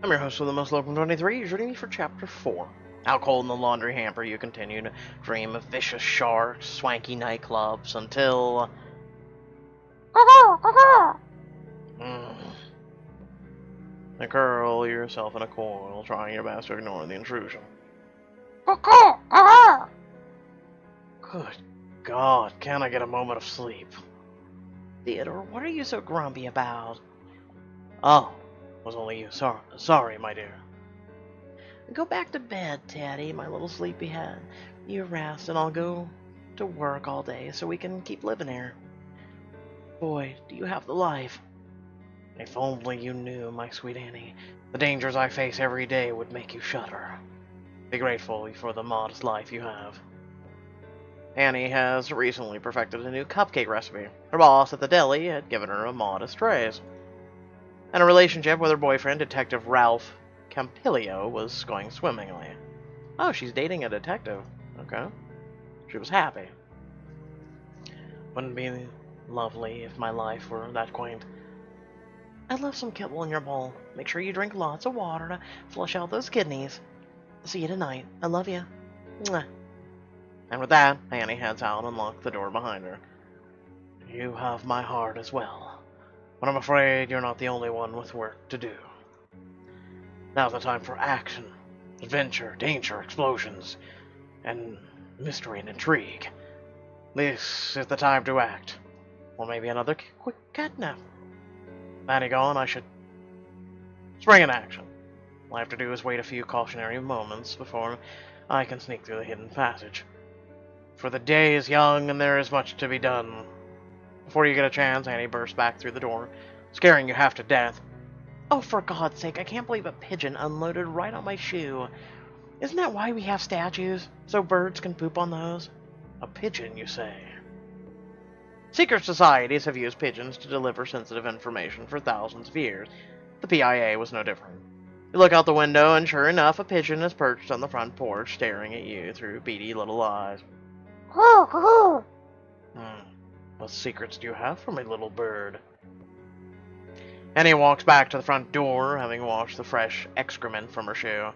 I'm your host with the most local 23. Joining me for Chapter 4. Out cold in the laundry hamper, you continue to dream of vicious sharks, swanky nightclubs, until... You curl yourself in a coil, trying your best to ignore the intrusion. Good God, can I get a moment of sleep? Theodore, what are you so grumpy about? Oh, was only you. Sorry, my dear. Go back to bed, Teddy, my little sleepyhead. You rest, and I'll go to work all day so we can keep living here. Boy, do you have the life. If only you knew, my sweet Annie. The dangers I face every day would make you shudder. Be grateful for the modest life you have. Annie has recently perfected a new cupcake recipe. Her boss at the deli had given her a modest raise. And a relationship with her boyfriend, Detective Ralph Campilio, was going swimmingly. Oh, she's dating a detective. Okay. She was happy. Wouldn't it be lovely if my life were that quaint? I'd love some kibble in your bowl. Make sure you drink lots of water to flush out those kidneys. See you tonight. I love you. Mwah. And with that, Annie heads out and locks the door behind her. You have my heart as well. But I'm afraid you're not the only one with work to do. Now's the time for action, adventure, danger, explosions, and mystery and intrigue. This is the time to act. Or maybe another quick catnap. Annie gone, I should spring in action. All I have to do is wait a few cautionary moments before I can sneak through the hidden passage. For the day is young and there is much to be done. Before you get a chance, Annie bursts back through the door, scaring you half to death. Oh, for God's sake, I can't believe a pigeon unloaded right on my shoe. Isn't that why we have statues? So birds can poop on those? A pigeon, you say? Secret societies have used pigeons to deliver sensitive information for thousands of years. The P.I.A. was no different. You look out the window, and sure enough, a pigeon is perched on the front porch, staring at you through beady little eyes. What secrets do you have for me, little bird? Annie walks back to the front door, having washed the fresh excrement from her shoe.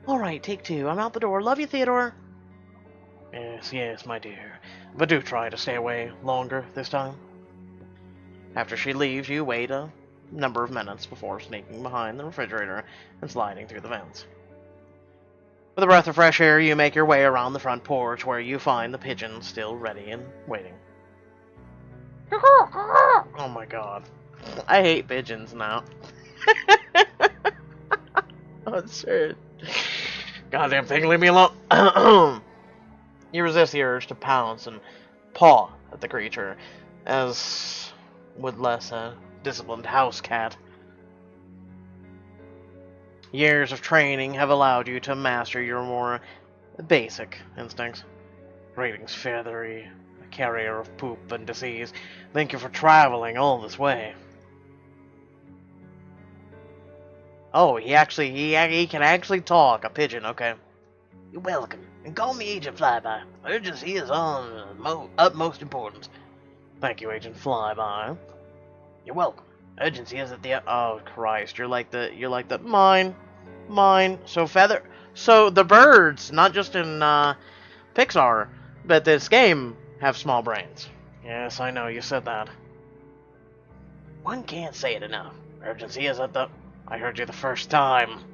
All right, take two. I'm out the door. Love you, Theodore. Yes, my dear. But do try to stay away longer this time. After she leaves, you wait a number of minutes before sneaking behind the refrigerator and sliding through the vents. With a breath of fresh air, you make your way around the front porch, where you find the pigeon still ready and waiting. Oh my God. I hate pigeons now. Oh, shit. Goddamn thing, leave me alone. You resist the urge to pounce and paw at the creature, as would less a disciplined house cat. Years of training have allowed you to master your more basic instincts. Greetings, feathery, a carrier of poop and disease. Thank you for traveling all this way. Oh, he can actually talk, a pigeon, okay. You're welcome, and call me Agent Flyby. Urgency is on utmost importance. Thank you, Agent Flyby. You're welcome. Urgency is at the... Oh, Christ, you're like the... Mine. So the birds, not just in, Pixar, but this game, have small brains. Yes, I know, you said that. One can't say it enough. Urgency is at the... I heard you the first time.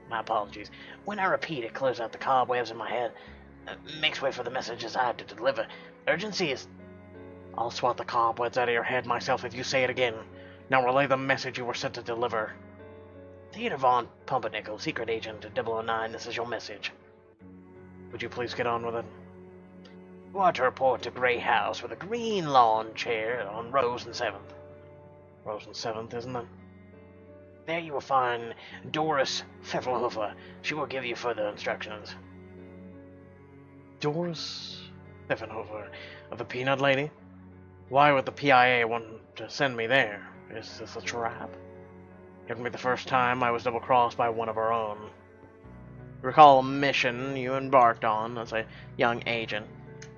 My apologies. When I repeat, it clears out the cobwebs in my head. Makes way for the messages I have to deliver. Urgency is... I'll swat the cobwebs out of your head myself if you say it again. Now relay the message you were sent to deliver. Theodore Von Pumpernickel, Secret Agent at 009, this is your message. Would you please get on with it? You are to report to Grey House with a green lawn chair on Rose and 7th. Rose and 7th, isn't it? There you will find Doris Pfefferhofer. She will give you further instructions. Doris Pfefferhofer of the Peanut Lady? Why would the P.I.A. want to send me there? Is this a trap? It wouldn't be the first time I was double-crossed by one of our own. Recall a mission you embarked on as a young agent.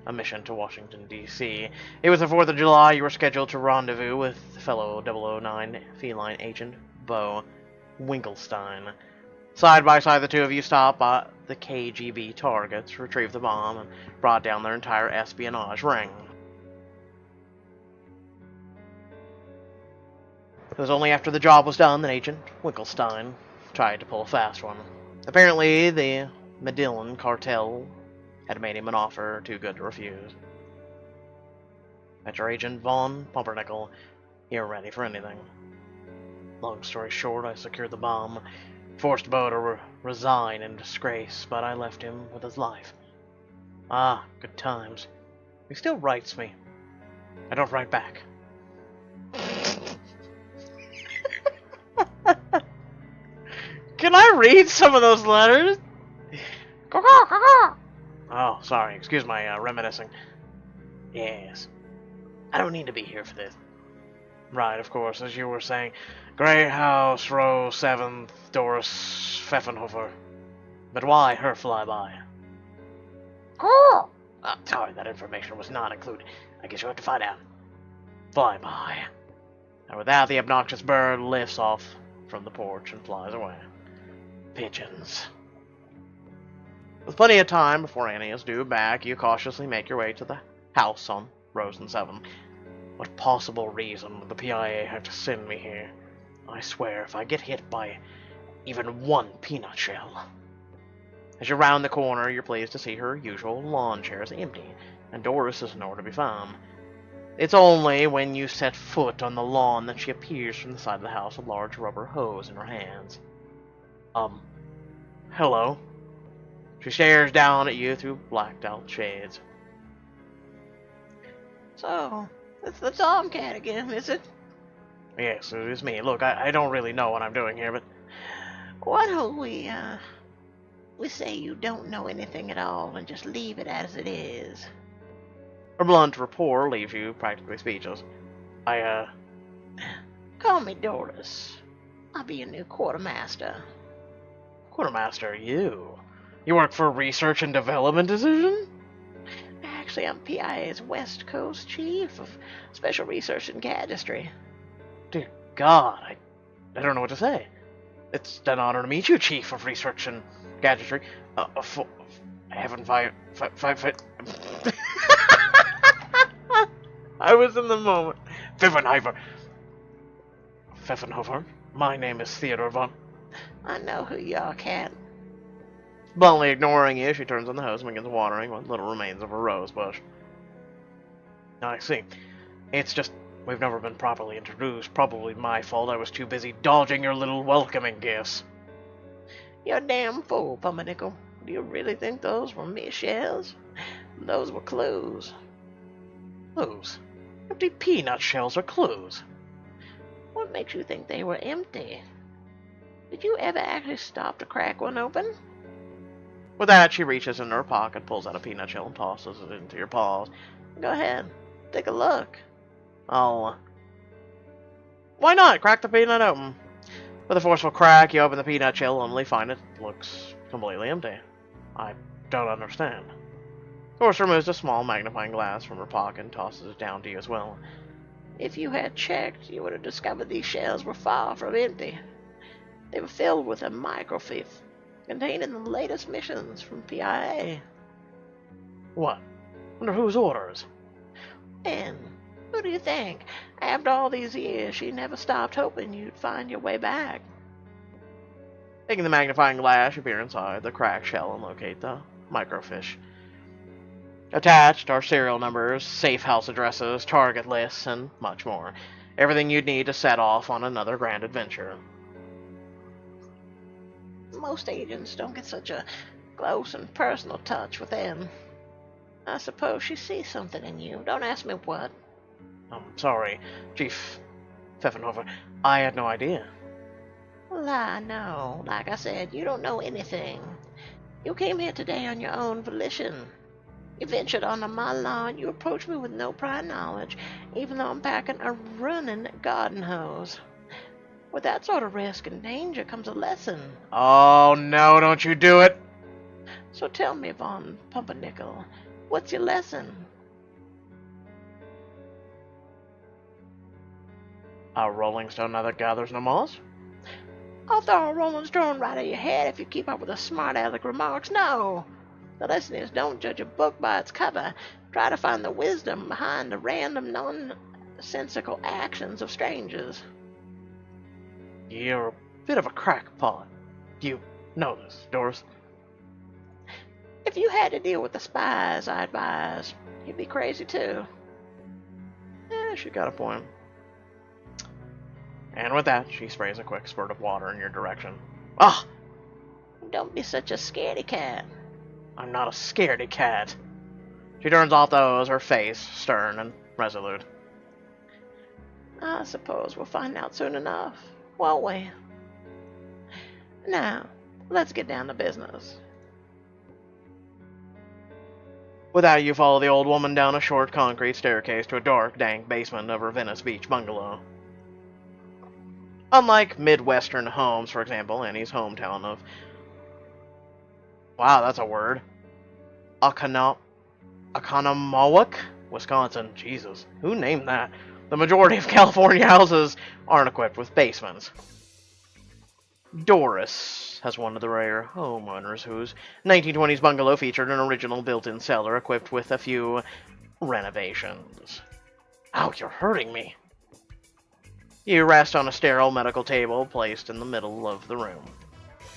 A mission to Washington, D.C. It was the 4th of July. You were scheduled to rendezvous with fellow 009 feline agent Bo. Winkelstein. Side by side, the two of you stop by the KGB targets, retrieve the bomb, and brought down their entire espionage ring. It was only after the job was done that Agent Winkelstein tried to pull a fast one. Apparently, the Medellin cartel had made him an offer too good to refuse. Metro Agent von Pumpernickel, you're ready for anything. Long story short, I secured the bomb, forced Bo to resign in disgrace, but I left him with his life. Ah, good times. He still writes me. I don't write back. Can I read some of those letters? Oh, sorry. Excuse my reminiscing. Yes. I don't need to be here for this. Right, of course, as you were saying. Grey House, row 7th, Doris Pfeffenhofer. But why her flyby? Oh, sorry, that information was not included. I guess you'll have to find out. Flyby. And with that, the obnoxious bird lifts off from the porch and flies away. Pigeons. With plenty of time before Annie is due back, you cautiously make your way to the house on Rosen 7. What possible reason would the P.I.A. have to send me here? I swear, if I get hit by even one peanut shell. As you round the corner, you're pleased to see her usual lawn chairs empty, and Doris is nowhere to be found. It's only when you set foot on the lawn that she appears from the side of the house, a large rubber hose in her hands. Hello. She stares down at you through blacked-out shades. So, it's the Tomcat again, is it? Yes, it is me. Look, I don't really know what I'm doing here, but... Why don't we say you don't know anything at all and just leave it as it is? Her blunt rapport leaves you practically speechless. Call me Doris. I'll be your new quartermaster. Quartermaster, you? You work for Research and Development Division? Actually, I'm P.I.A.'s West Coast Chief of Special Research and Gadgetry. Dear God, I don't know what to say. It's an honor to meet you, Chief of Research and Gadgetry. I was in the moment. Pfeffenhofer. My name is Theodore von... I know who you are, Cat. Bluntly ignoring you, she turns on the hose and begins watering what little remains of her rose bush. I see. It's just, we've never been properly introduced. Probably my fault. I was too busy dodging your little welcoming gifts. You're a damn fool, Pumpernickel. Do you really think those were mere shells? Those were clues. Clues? Empty peanut shells are clues. What makes you think they were empty? Did you ever actually stop to crack one open? With that, she reaches into her pocket, pulls out a peanut shell, and tosses it into your paws. Go ahead. Take a look. Why not? Crack the peanut open. With a forceful crack, you open the peanut shell, only find it looks completely empty. I don't understand. Doris removes a small magnifying glass from her pocket and tosses it down to you as well. If you had checked, you would have discovered these shells were far from empty. They were filled with a microfilm containing the latest missions from P.I.A. What? Under whose orders? And who do you think? After all these years, she never stopped hoping you'd find your way back. Taking the magnifying glass, you peer inside the cracked shell and locate the microfiche. Attached are serial numbers, safe house addresses, target lists, and much more. Everything you'd need to set off on another grand adventure. Most agents don't get such a close and personal touch with them. I suppose she sees something in you. Don't ask me what. I'm sorry, Chief Pfeffenhofer. I had no idea. Well, I know. Like I said, you don't know anything. You came here today on your own volition. You ventured onto my lawn. You approached me with no prior knowledge, even though I'm packing a running garden hose. With that sort of risk and danger comes a lesson. Oh, no, don't you do it. So tell me, Von Pumpernickel, what's your lesson? A rolling stone neither gathers nor moss? I'll throw a rolling stone right at your head if you keep up with the smart aleck remarks. No! The lesson is don't judge a book by its cover. Try to find the wisdom behind the random, nonsensical actions of strangers. You're a bit of a crackpot. You know this, Doris. If you had to deal with the spies, I advise, you'd be crazy too. She got a point. And with that, she sprays a quick spurt of water in your direction. Ah! Don't be such a scaredy cat. I'm not a scaredy cat. She turns off the hose, her face stern and resolute. I suppose we'll find out soon enough, won't we? Now, let's get down to business. With that, you follow the old woman down a short concrete staircase to a dark, dank basement of her Venice Beach bungalow. Unlike Midwestern homes, for example, Annie's hometown of... Wow, that's a word. Oconomowoc, Wisconsin. Jesus, who named that? The majority of California houses aren't equipped with basements. Doris has one of the rare homeowners whose 1920s bungalow featured an original built-in cellar equipped with a few renovations. Ow, you're hurting me. You rest on a sterile medical table placed in the middle of the room.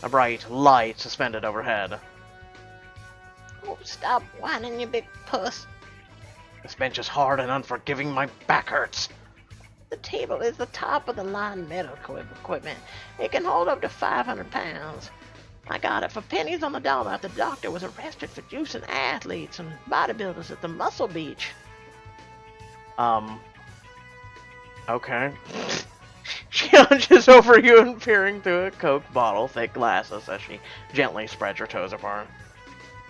A bright light suspended overhead. Oh, stop whining, you big puss. This bench is hard and unforgiving. My back hurts. The table is the top of the line medical equipment. It can hold up to 500 pounds. I got it for pennies on the dollar after the doctor was arrested for juicing athletes and bodybuilders at the Muscle Beach. Okay. She hunches over you and peering through a Coke bottle, thick glasses, as she gently spreads her toes apart.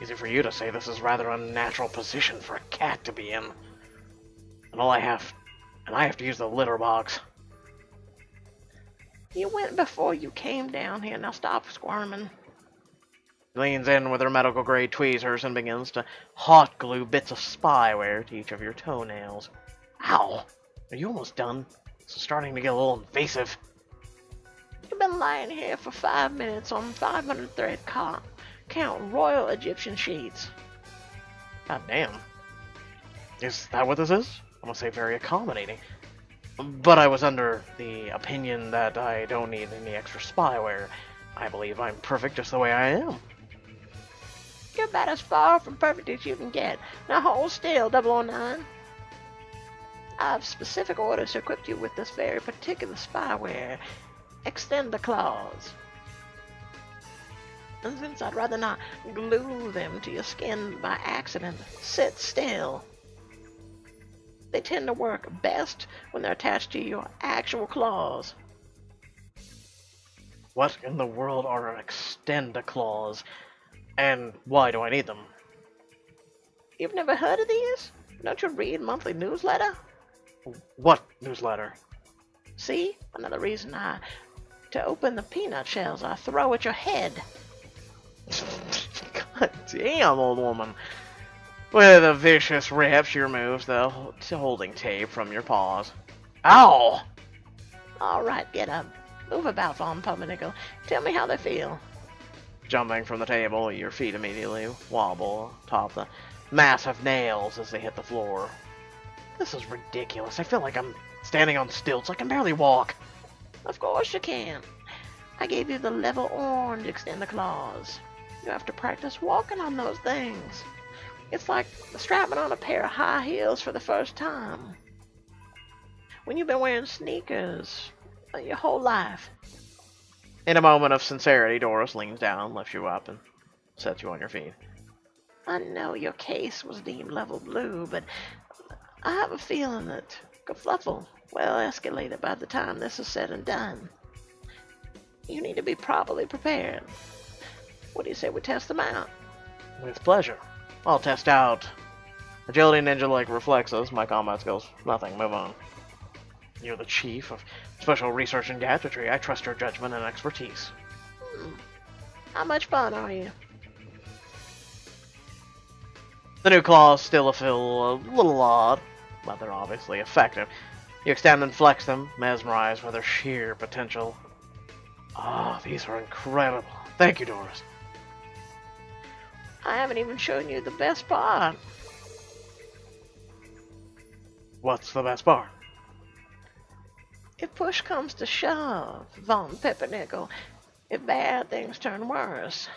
Easy for you to say this is rather unnatural position for a cat to be in. And I have to use the litter box. You went before you came down here. Now stop squirming. She leans in with her medical-grade tweezers and begins to hot glue bits of spyware to each of your toenails. Ow! Are you almost done? It's starting to get a little invasive. You've been lying here for 5 minutes on 500 thread count Royal Egyptian sheets. God damn. Is that what this is? I'm gonna say very accommodating. But I was under the opinion that I don't need any extra spyware. I believe I'm perfect just the way I am. You're about as far from perfect as you can get. Now hold still, 009. I've specific orders to equip you with this very particular spyware. Extend the claws. And since I'd rather not glue them to your skin by accident, sit still. They tend to work best when they're attached to your actual claws. What in the world are extend-a-claws? And why do I need them? You've never heard of these? Don't you read monthly newsletter? What newsletter? See? Another reason to open the peanut shells I throw at your head. God damn, old woman. With a vicious rip, she removes the holding tape from your paws. Ow! Alright, get up. Move about, Von Pumpernickel. Tell me how they feel. Jumping from the table, your feet immediately wobble atop the massive nails as they hit the floor. This is ridiculous. I feel like I'm standing on stilts. I can barely walk. Of course you can. I gave you the level orange extender claws. You have to practice walking on those things. It's like strapping on a pair of high heels for the first time. When you've been wearing sneakers your whole life. In a moment of sincerity, Doris leans down, lifts you up, and sets you on your feet. I know your case was deemed level blue, but I have a feeling that kerfluffle will escalate by the time this is said and done. You need to be properly prepared. What do you say we test them out? With pleasure. I'll test out agility, ninja-like reflexes, my combat skills. Nothing, move on. You're the chief of special research and gadgetry. I trust your judgment and expertise. How much fun are you? The new claws still feel a little odd, but they're obviously effective. You extend and flex them, mesmerized by their sheer potential. Ah, these are incredible. Thank you, Doris. I haven't even shown you the best part. What's the best part? If push comes to shove, Von Peppernickel, if bad things turn worse.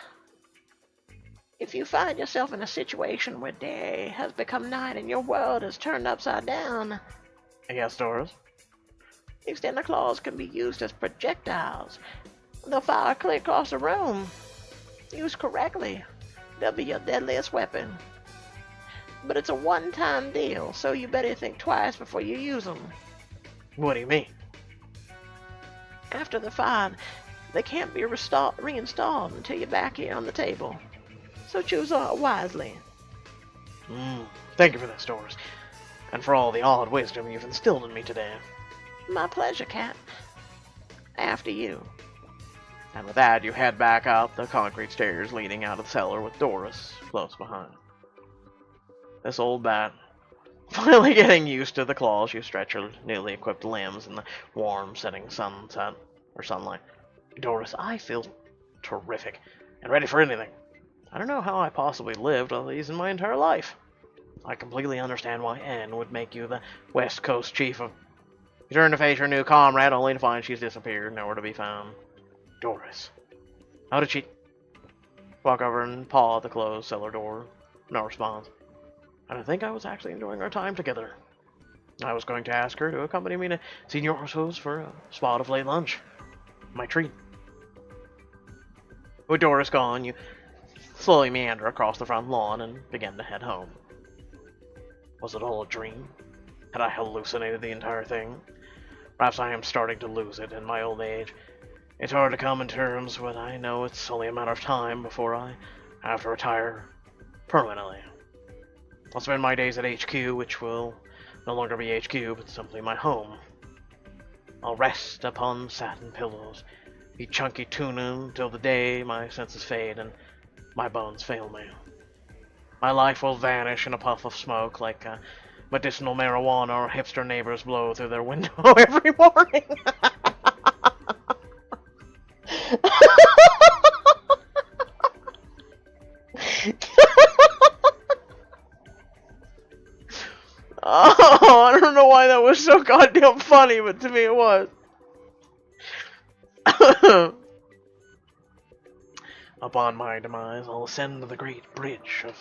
If you find yourself in a situation where day has become night and your world is turned upside down, Yes, Doris. extender claws can be used as projectiles. They'll fire clear across the room. Used correctly, they'll be your deadliest weapon. But it's a one-time deal, so you better think twice before you use them. What do you mean? After they're fired, they can't be reinstalled until you're back here on the table. So choose wisely. Thank you for this, Doris. And for all the odd wisdom you've instilled in me today. My pleasure, Cat. After you. And with that, you head back up the concrete stairs leading out of the cellar with Doris close behind. This old bat, finally getting used to the claws, you stretch her newly equipped limbs in the warm setting sunset or sunlight. Doris, I feel terrific and ready for anything. I don't know how I possibly lived all these in my entire life. I completely understand why Anne would make you the West Coast chief of... You turn to face your new comrade only to find she's disappeared, nowhere to be found. Doris. How did she... Walk over and paw at the closed cellar door. No response. I don't think I was actually enjoying our time together. I was going to ask her to accompany me to Senor's for a spot of late lunch. My treat. With Doris gone, you slowly meander across the front lawn and begin to head home. Was it all a dream? Had I hallucinated the entire thing? Perhaps I am starting to lose it in my old age. It's hard to come to terms, but I know it's only a matter of time before I have to retire permanently. I'll spend my days at HQ, which will no longer be HQ, but simply my home. I'll rest upon satin pillows, eat chunky tuna until the day my senses fade and my bones fail me. My life will vanish in a puff of smoke like medicinal marijuana our hipster neighbors blow through their window every morning. Oh, I don't know why that was so goddamn funny, but to me it was. Upon my demise, I'll ascend to the great bridge of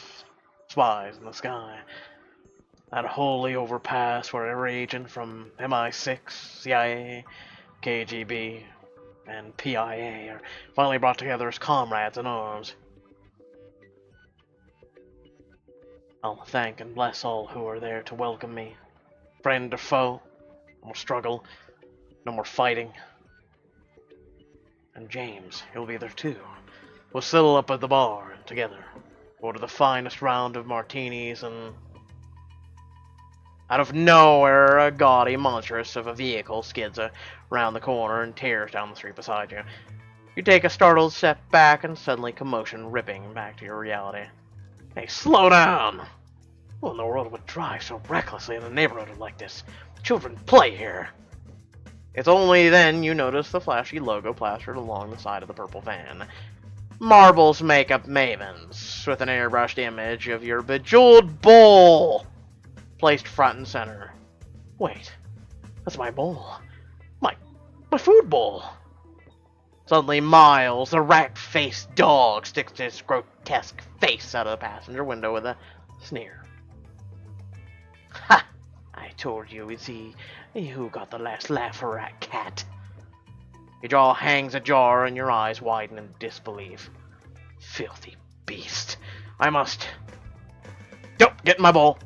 Spies in the sky. That holy overpass where every agent from MI6, CIA, KGB, and P.I.A. are finally brought together as comrades in arms. I'll thank and bless all who are there to welcome me. Friend or foe, no more struggle, no more fighting. And James, he'll be there too. We'll settle up at the bar together, order the finest round of martinis, and... Out of nowhere, a gaudy monstrous of a vehicle skids around the corner and tears down the street beside you. You take a startled step back and suddenly commotion ripping back to your reality. Hey, slow down! Who in the world would drive so recklessly in a neighborhood like this? Children play here. It's only then you notice the flashy logo plastered along the side of the purple van. Marbles Makeup Mavens, with an airbrushed image of your bejeweled bowl placed front and center. Wait, that's my bowl. My food bowl. Suddenly Miles, the rat-faced dog, sticks his grotesque face out of the passenger window with a sneer. Ha! I told you it's he who got the last laugh, rat cat. Your jaw hangs ajar and your eyes widen in disbelief. Filthy beast. I must... Don't get in my bowl.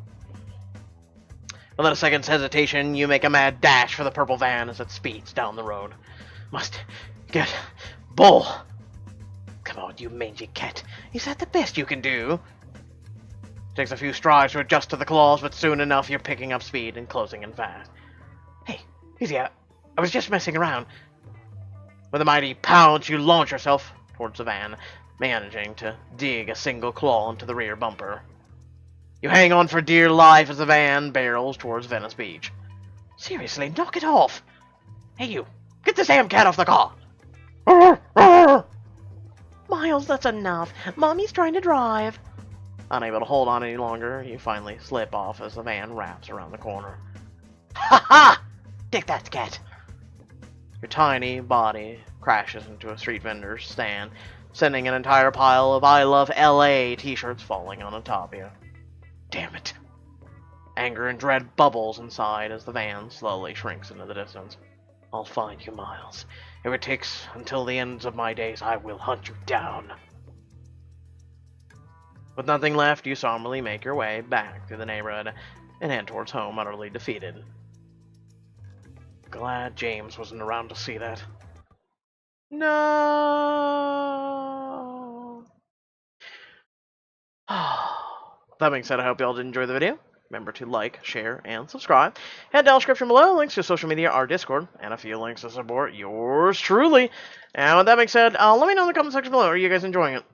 Without a second's hesitation, you make a mad dash for the purple van as it speeds down the road. Must get bull. Come on, you mangy cat. Is that the best you can do? Takes a few strides to adjust to the claws, but soon enough you're picking up speed and closing in fast. Hey, easy, I was just messing around. With a mighty pounce, you launch yourself towards the van, managing to dig a single claw into the rear bumper. You hang on for dear life as the van barrels towards Venice Beach. Seriously, knock it off! Hey, you! Get this damn cat off the car! Miles, that's enough. Mommy's trying to drive. Unable to hold on any longer, you finally slip off as the van wraps around the corner. Ha ha! Take that, cat! Your tiny body crashes into a street vendor's stand, sending an entire pile of I Love LA t-shirts falling on top of you. Damn it. Anger and dread bubbles inside as the van slowly shrinks into the distance. I'll find you, Miles. If it takes until the ends of my days, I will hunt you down. With nothing left, you somberly make your way back through the neighborhood and head towards home, utterly defeated. Glad James wasn't around to see that. No. That being said, I hope you all did enjoy the video. Remember to like, share, and subscribe. Head down the description below, links to social media, our Discord, and a few links to support yours truly. And with that being said, let me know in the comment section below. Are you guys enjoying it?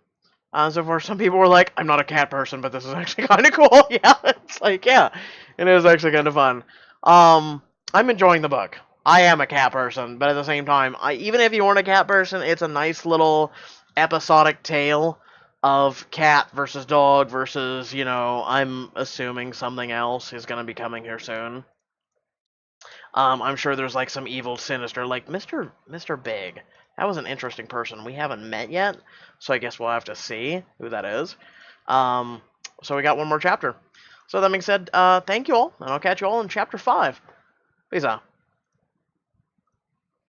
So far, some people were like, I'm not a cat person, but this is actually kind of cool. Yeah, it's like, yeah, it is actually kind of fun. I'm enjoying the book. I am a cat person, but at the same time, even if you weren't a cat person, it's a nice little episodic tale of cat versus dog versus, you know, I'm assuming something else is going to be coming here soon. I'm sure there's like some evil, sinister, like Mr. Big. That was an interesting person we haven't met yet, so I guess we'll have to see who that is. So we got one more chapter. So that being said, thank you all, and I'll catch you all in chapter 5. Peace out.